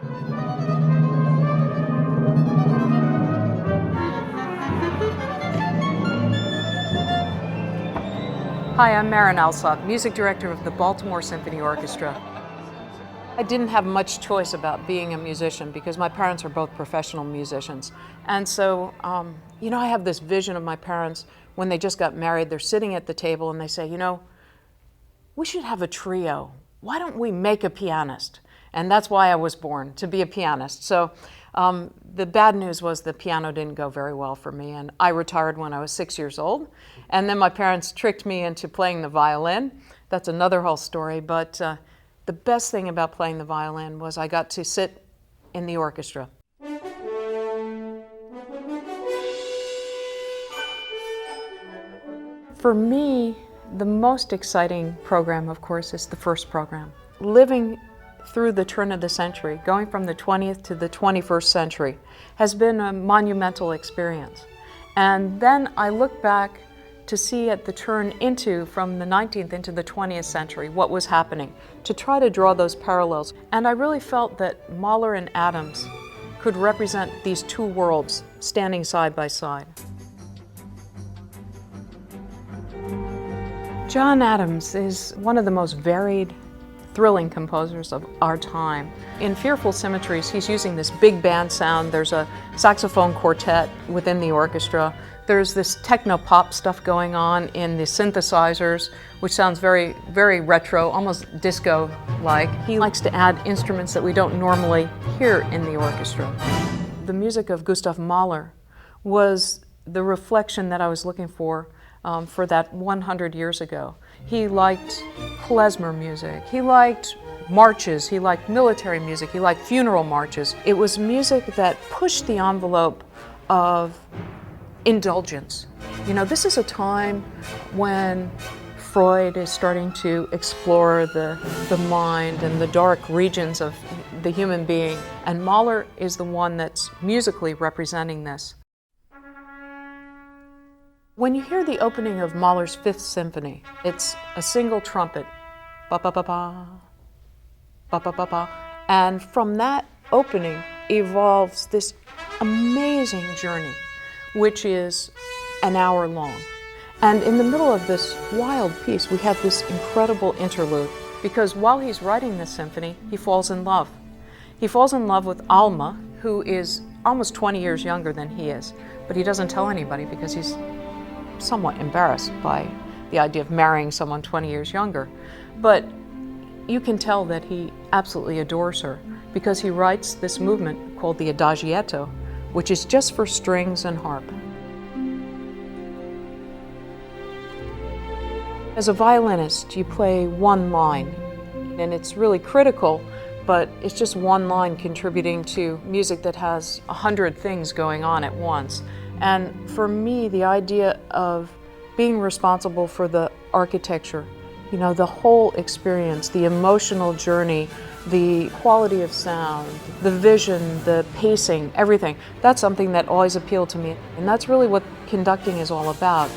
Hi, I'm Marin Alsop, music director of the Baltimore Symphony Orchestra. I didn't have much choice about being a musician because my parents are both professional musicians. And so, I have this vision of my parents when they just got married. They're sitting at the table and they say, we should have a trio. Why don't we make a pianist? And that's why I was born, to be a pianist. So the bad news was the piano didn't go very well for me, and I retired when I was 6 years old. And then my parents tricked me into playing the violin. That's another whole story, but the best thing about playing the violin was I got to sit in the orchestra. For me, the most exciting program, of course, is the first program. Living through the turn of the century, going from the 20th to the 21st century, has been a monumental experience. And then I look back to see at the turn from the 19th into the 20th century, what was happening, to try to draw those parallels. And I really felt that Mahler and Adams could represent these two worlds standing side by side. John Adams is one of the most varied, thrilling composers of our time. In Fearful Symmetries, he's using this big band sound. There's a saxophone quartet within the orchestra. There's this techno-pop stuff going on in the synthesizers, which sounds very, very retro, almost disco-like. He likes to add instruments that we don't normally hear in the orchestra. The music of Gustav Mahler was the reflection that I was looking for that 100 years ago. He liked klezmer music, he liked marches, he liked military music, he liked funeral marches. It was music that pushed the envelope of indulgence. This is a time when Freud is starting to explore the mind and the dark regions of the human being, and Mahler is the one that's musically representing this. When you hear the opening of Mahler's Fifth Symphony, it's a single trumpet, ba-ba-ba-ba, ba-ba-ba-ba, and from that opening evolves this amazing journey, which is an hour long. And in the middle of this wild piece, we have this incredible interlude, because while he's writing this symphony, he falls in love. He falls in love with Alma, who is almost 20 years younger than he is, but he doesn't tell anybody because he's somewhat embarrassed by the idea of marrying someone 20 years younger. But you can tell that he absolutely adores her because he writes this movement called the Adagietto, which is just for strings and harp. As a violinist, you play one line, and it's really critical, but it's just one line contributing to music that has 100 things going on at once. And for me, the idea of being responsible for the architecture, the whole experience, the emotional journey, the quality of sound, the vision, the pacing, everything, that's something that always appealed to me. And that's really what conducting is all about.